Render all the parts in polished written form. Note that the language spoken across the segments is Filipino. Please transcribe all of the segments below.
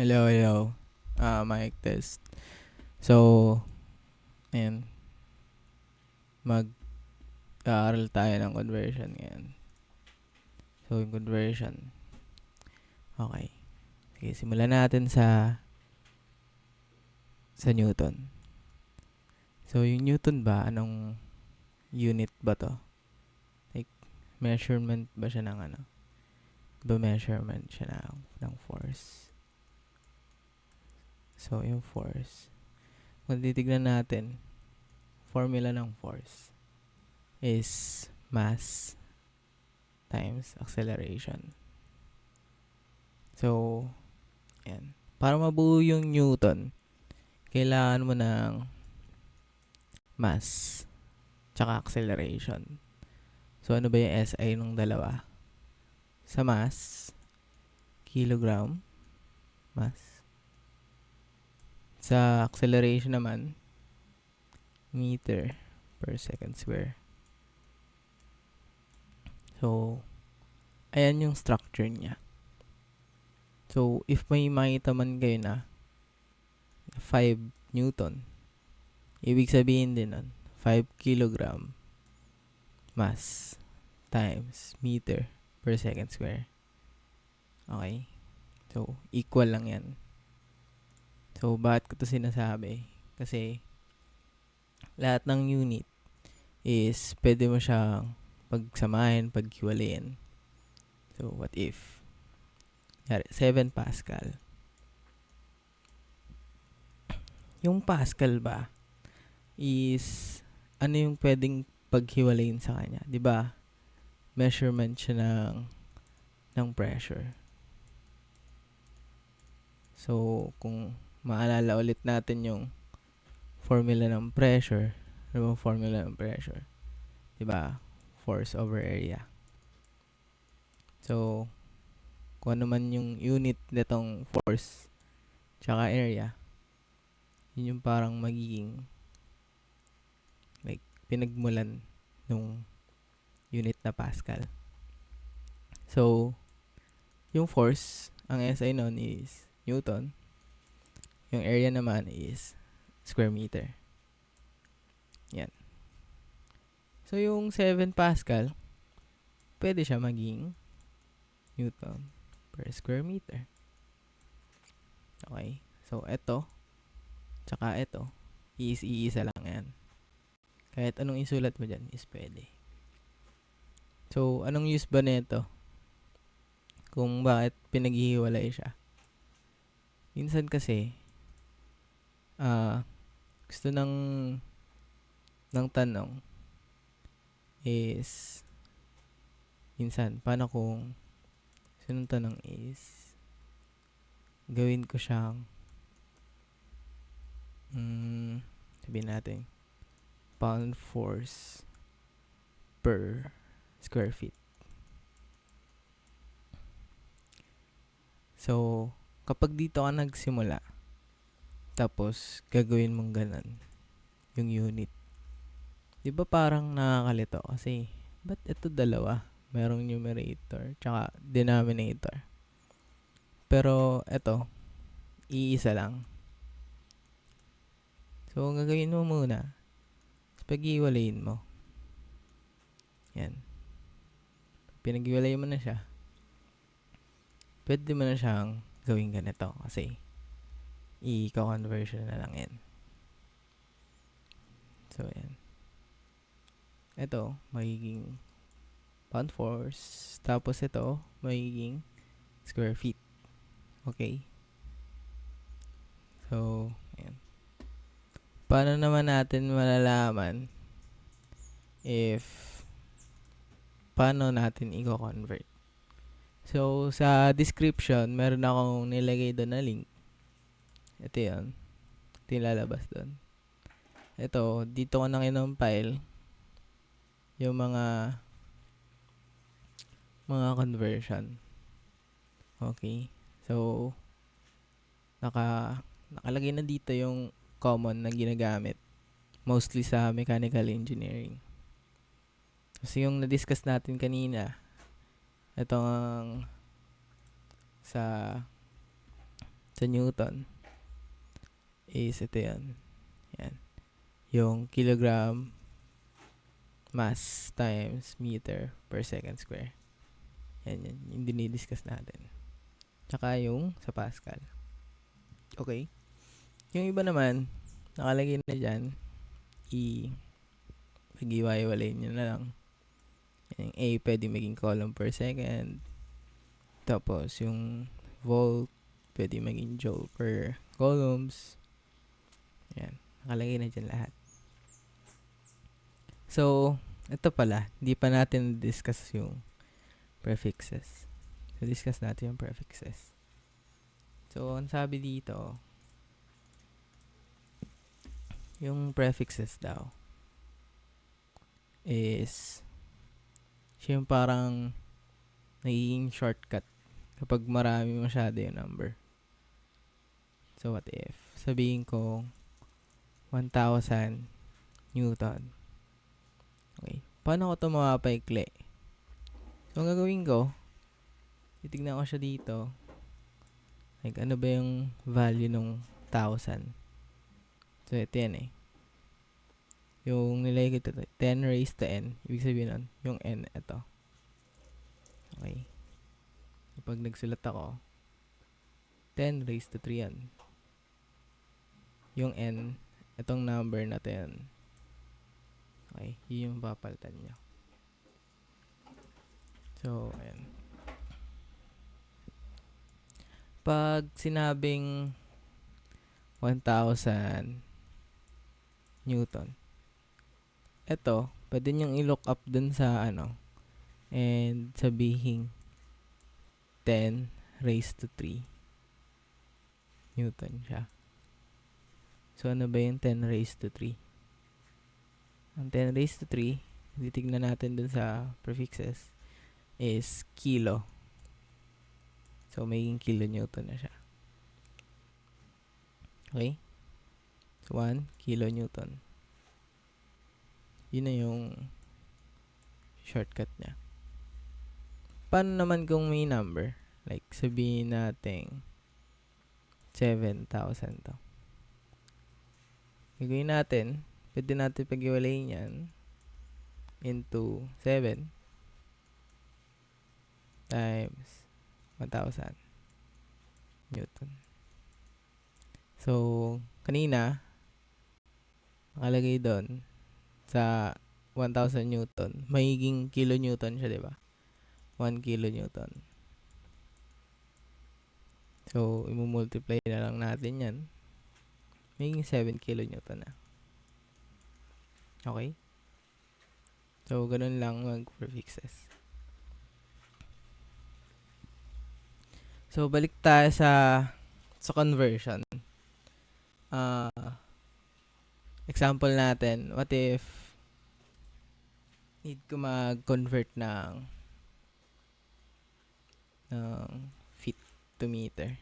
Hello, hello. Mic test. So, ayan. Mag-aaral tayo ng conversion ngayon. So, yung conversion. Okay. Sige, simulan natin sa Newton. So, yung Newton ba, anong unit ba to? Like, measurement ba siya ng ano? Ba measurement siya ng force? So, yung force. Kung titignan natin, formula ng force is mass times acceleration. So, yan. Para mabuo yung Newton, kailangan mo ng mass tsaka acceleration. So, ano ba yung SI ng dalawa? Sa mass, kilogram, mass. Sa acceleration naman, meter per second square. So, ayan yung structure niya. So, if may makita man kayo na 5 Newton, ibig sabihin din nun, 5 kilogram mass times meter per second square. Okay? So, equal lang yan. So, bakit ko to sinasabi? Kasi, lahat ng unit is pwede mo siyang pagsamahin, paghiwalayin. So, what if? 7 Pascal. Yung Pascal ba is ano yung pwedeng paghiwalayin sa kanya? 'Di ba? Measurement siya ng pressure. So, kung maalala ulit natin yung formula ng pressure, ano bang formula ng pressure? 'Di ba? Force over area. So, kung ano man yung unit nitong force tsaka area, yun yung parang magiging like pinagmulan nung unit na Pascal. So, yung force, ang SI nun is Newton. Yung area naman is square meter. Yan. So, yung 7 Pascal, pwede siya maging Newton per square meter. Okay? So, eto, tsaka eto, iisa lang yan. Kahit anong isulat mo dyan is pwede. So, anong use ba nito? Kung bakit pinaghihiwalay siya? Minsan kasi, gusto ng tanong is, minsan, paano kung, sunong tanong is, gawin ko siyang, sabihin natin, pound force per square feet. So, kapag dito ka nagsimula, tapos gagawin mong ganun, yung unit, di ba parang nakakalito? Kasi, ba't ito dalawa? Merong numerator, tsaka denominator. Pero, ito, iisa lang. So, ang gagawin mo muna, pag-iwalayin mo. Yan. Pinag-iwalay mo na siya. Pwede mo na siyang gawin ganito kasi i-conversion na lang yan. So, yan. Ito, magiging pound force. Tapos ito, magiging square feet. Okay? So, yan. Paano naman natin malalaman if paano natin i-convert? So, sa description, meron akong nilagay doon na link. Ito yun. Ito yung lalabas doon. Ito, dito ko nang file yung mga conversion. Okay? So, nakalagay na dito yung common na ginagamit. Mostly sa mechanical engineering. Kasi yung na-discuss natin kanina, itong sa sa Newton is ito yan. Yan. Yung kilogram mass times meter per second square. Yan, yung dinidiscuss natin. Tsaka yung sa Pascal. Okay? Yung iba naman, nakalagay na dyan, pag-iwalay nyo na lang. Yung A pwede maging coulomb per second. Tapos yung volt pwede maging joule per coulombs. Yan. Nakalagay na dyan lahat. So, ito pala. Hindi pa natin discuss yung prefixes. So, discuss natin yung prefixes. So, ang sabi dito, yung prefixes daw is siya yung parang nagiging shortcut kapag marami masyado yung number. So, what if sabihin ko 1,000 Newton. Okay. Paano ko ito mapapaikli? So, ang gagawin ko, titignan ko siya dito. Like, ano ba yung value ng 1,000? So, ito yan eh. Yung nilagay ko ito, 10 raised to n. Ibig sabihin nun, yung n, ito. Okay. Kapag nagsulat ako, 10 raised to 3 yan. Yung n, itong number na 'to yan. Okay, yun yung papalitan nyo. So, ayan. Pag sinabing 1,000 Newton, ito, pwede nyong i-look up dun sa and sabihin 10 raised to 3 Newton siya. So, ano ba yung 10 raised to 3? Ang 10 raised to 3, titignan natin dun sa prefixes, is kilo. So, magiging kilonewton na siya. Okay? So, 1 kilonewton. Yun na yung shortcut niya. Paano naman kung may number? Like, sabihin natin 7,000 to. Gagawin natin, pwede natin pag-iwalayin yan into 7 times 1,000 Newton. So, kanina, nakalagay doon sa 1,000 Newton, magiging kilonewton siya, di ba? 1 kilonewton. So, i-multiply na lang natin yan. Magiging 7 kilonewton na. Okay? So, ganun lang mag-prefixes. So, balik tayo sa conversion. Example natin, what if need ko mag-convert ng feet to meter?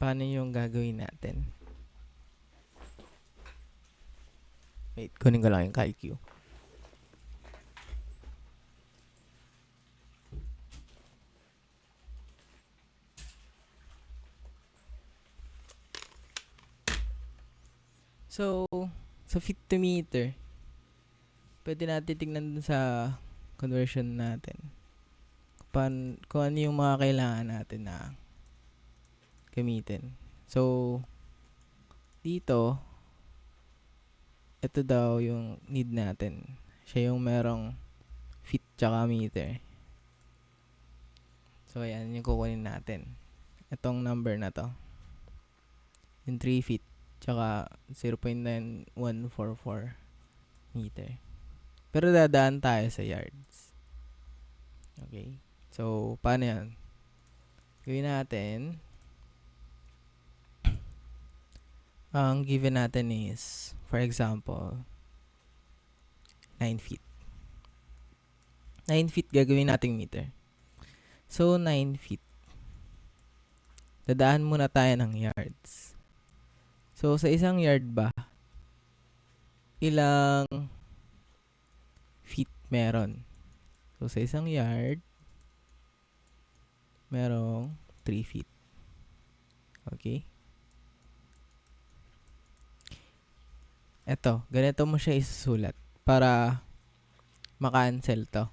Paano yung gagawin natin? Wait, kunin ko lang yung calcu. So, sa feet to meter, pwede natin tignan dun sa conversion natin. Kung ano yung mga kailangan natin na gamitin. So, dito, ito daw yung need natin. Siya yung merong feet tsaka meter. So, ayan yung kukunin natin. Itong number na to. Yung 3 feet tsaka 0.9144 meter. Pero dadaan tayo sa yards. Okay? So, paano yan? Gawin natin, ang given natin is, for example, 9 feet. 9 feet gagawin nating meter. So, 9 feet. Dadaan muna tayo ng yards. So, sa isang yard ba, ilang feet meron? So, sa isang yard, merong 3 feet. Okay? Eto, ganito mo siya isusulat para maka-cancel to.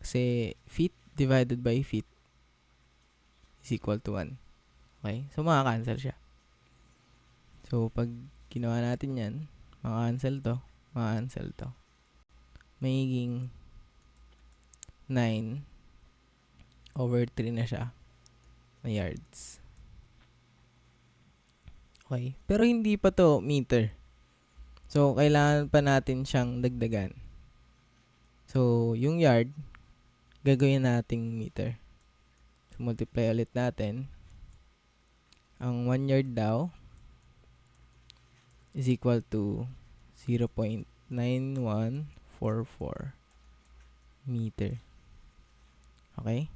Kasi feet divided by feet is equal to 1. Okay? So, maka-cancel siya. So, pag ginawa natin yan, maka-cancel to, maka-cancel to. Magiging 9 over 3 na siya na yards. Okay? Pero hindi pa to meter. So, kailangan pa natin siyang dagdagan. So, yung yard, gagawin nating meter. So, multiply ulit natin. Ang 1 yard daw is equal to 0.9144 meter. Okay?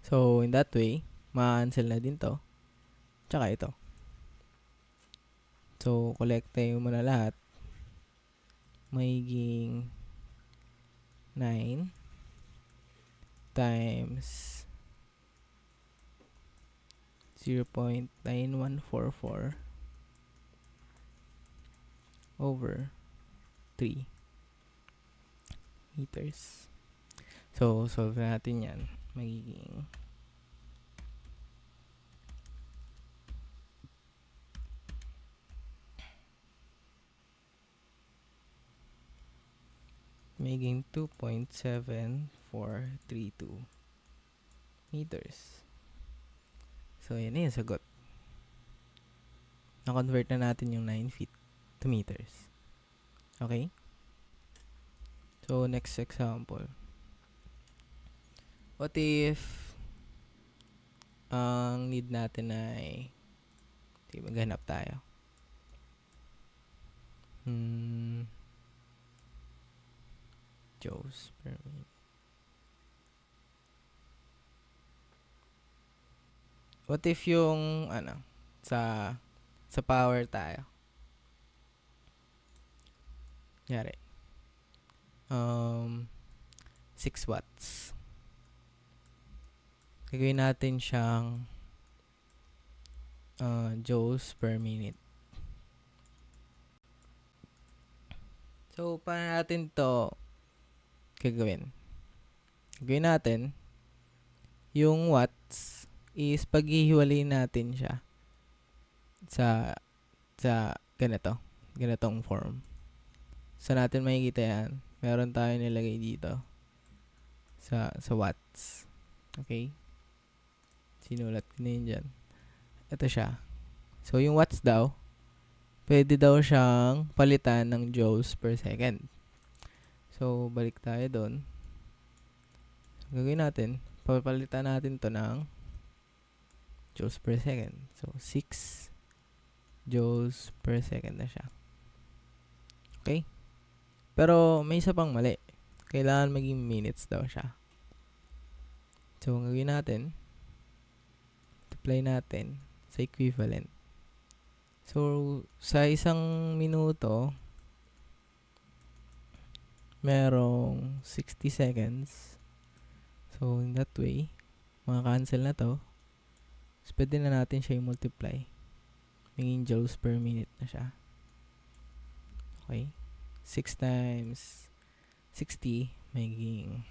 So, in that way, ma-cancel na din to. Tsaka ito. So, kolektahin mo na lahat. Magiging 9 times 0.9144 over 3 meters. So, solve natin yan. Magiging magiging 2.7432 meters. So, yan na yung sagot. Na-convert na natin yung 9 feet to meters. Okay? So, next example. What if ang need natin ay maghanap tayo. Joules per minute. What if yung sa power tayo? Yari. 6 watts. Gagawin natin siyang joules per minute. So, paano natin to gagawin? Gagawin natin yung watts is paghihiwalay natin siya sa ganitong form. So, natin makikita yan. Meron tayo nilagay dito sa watts. Okay? Sinulat ko na yun dyan. Ito siya. So, yung watts daw, pwede daw siyang palitan ng joules per second. So, balik tayo doon. So, gagawin natin, papalitan natin to ng joules per second. So, 6 joules per second na siya. Okay? Pero, may isa pang mali. Kailangan maging minutes daw siya. So, ang gagawin natin, multiply natin sa equivalent. So, sa isang minuto, merong 60 seconds. So, in that way, maka-cancel na to. So, pwede na natin siya i-multiply. Maging joules per minute na siya. Okay? 6 times 60, magiging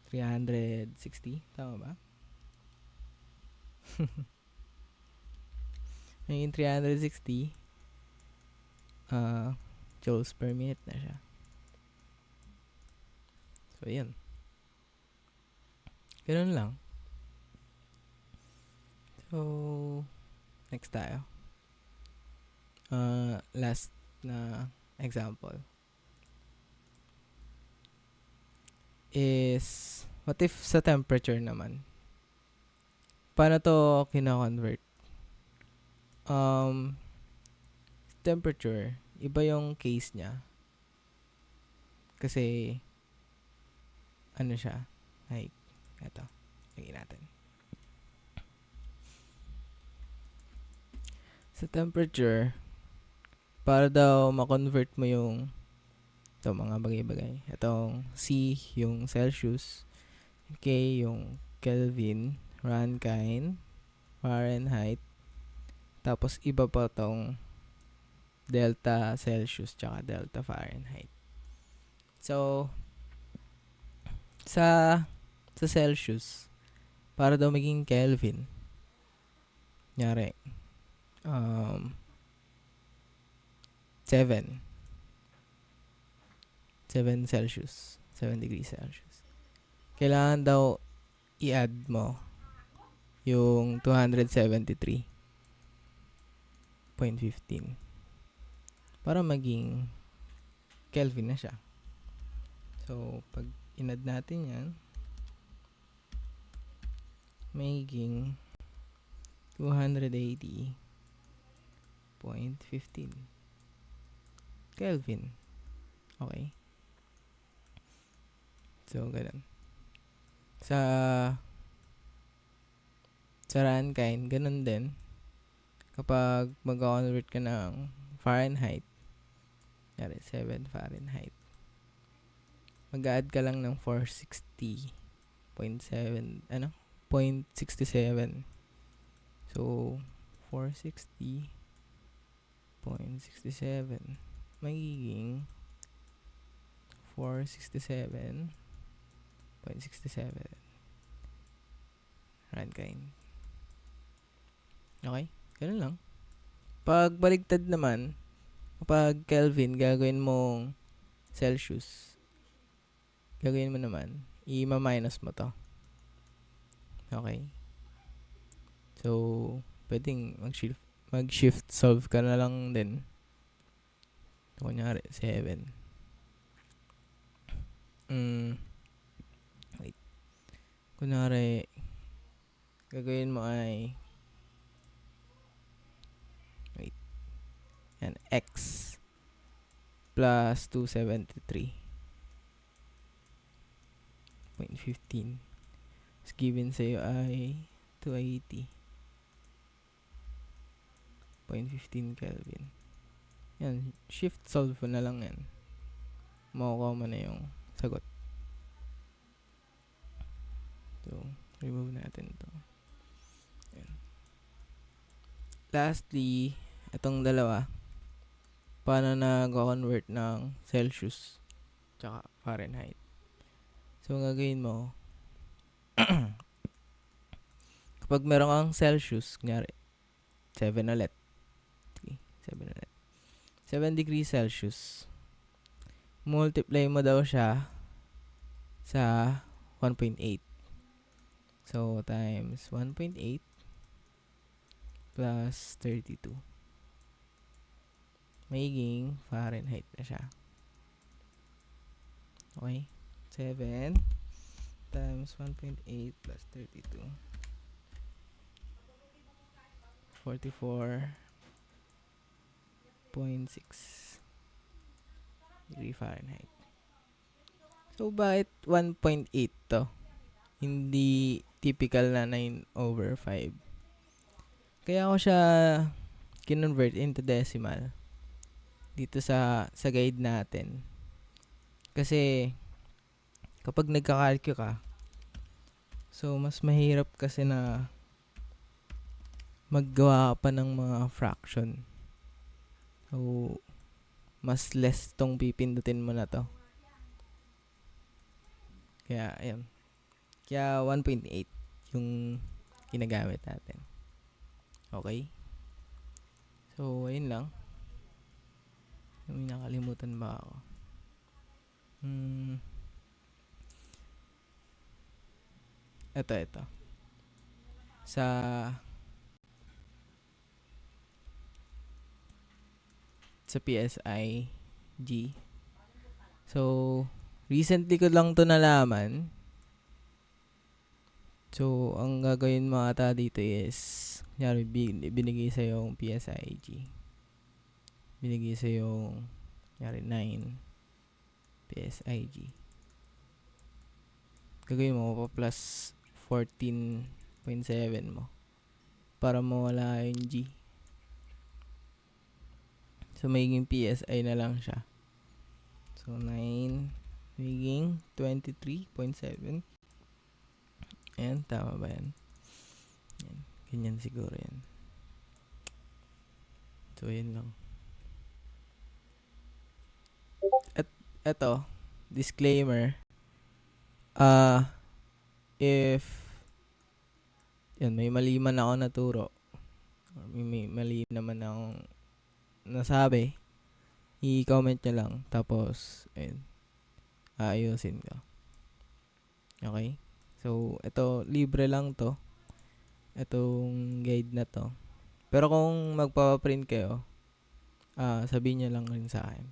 360. Tama ba? Magiging 360 joules per minute na siya. So, yun. Ganun lang. So, next tayo. Last na example is, what if sa temperature naman? Paano to kina-convert? Temperature, iba yung case niya. Kasi, ano siya? Like, eto. Lagyan natin. Sa temperature, para daw ma-convert mo yung mga bagay-bagay. Itong C, yung Celsius. K, yung Kelvin, Rankine, Fahrenheit, tapos iba pa tong delta Celsius tsaka delta Fahrenheit. So, sa Celsius, para daw maging Kelvin, nyari, 7 Celsius, 7 degrees Celsius. Kailangan daw i-add mo yung 273.15 para maging Kelvin na siya. So, pag in-add natin yan, magiging 280.15 Kelvin. Okay? So, ganun. Sa Rankine, ganun din. Kapag mag-convert ka ng Fahrenheit, 7 Fahrenheit, mag-add ka lang ng 460.7, 0.67. So, 460.67 magiging 467.67 Rankine. Okay? Ganun lang. Pag baligtad naman, kapag Kelvin, gagawin mong Celsius. Gagawin mo naman, i-minus mo to. Okay? So, pwedeng mag-shift solve ka na lang din. So, kunyari, 7. Wait. Kunyari, gagawin mo ay yan, x plus 273.15 is given sa'yo ay 280.15 Kelvin. Yan, shift solve na lang yan. Makukuha mo na yung sagot. So, remove natin to. Yan. Lastly, itong dalawa, paano nag-convert ng Celsius tsaka Fahrenheit. So, ang gagawin mo, kapag meron kang Celsius, kunyari, 7 ulit. Okay, 7 ulit. 7 degrees Celsius. Multiply mo daw siya sa 1.8. So, times 1.8 plus 32. Magiging Fahrenheit na siya. Okay? 7 times 1.8 plus 32. 44.6 degree Fahrenheit. So, bakit 1.8 to? Hindi typical na 9/5. Kaya ako siya kinonvert into decimal dito sa guide natin. Kasi kapag nagkakalkyo ka, so mas mahirap kasi na maggawa pa ng mga fraction. So, mas less tong pipindutin mo na to. Kaya, ayun. Kaya 1.8 yung ginagamit natin. Okay? So, ayun lang. May nakalimutan ba ako? Ito. Sa PSIG. So, recently ko lang to nalaman. So, ang gagawin mo ata dito is, kunyari, binigay sa yung PSIG. Binigay sa yung, kunyari, 9 PSIG. Gagawin mo pa plus 14.7 mo para mawala yung G. So, magiging PSI na lang siya. So, 9 magiging 23.7. Ayan, tama ba yan? Yan. Ganyan siguro yan. So, yun lang. At eto, disclaimer. If yan, may mali man ako naturo, or may mali naman akong nasabi, i-comment nyo lang. Tapos, ayun, aayusin ko. Okay? So, ito, libre lang to. Itong guide na to. Pero kung magpapaprint kayo, sabihin nyo lang rin sa akin.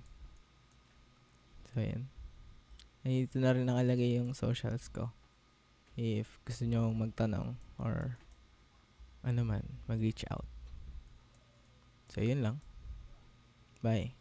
So, ayan. Ay, ito na rin nakalagay yung socials ko. If gusto nyo magtanong or ano man, mag-reach out. So, yun lang. Bye.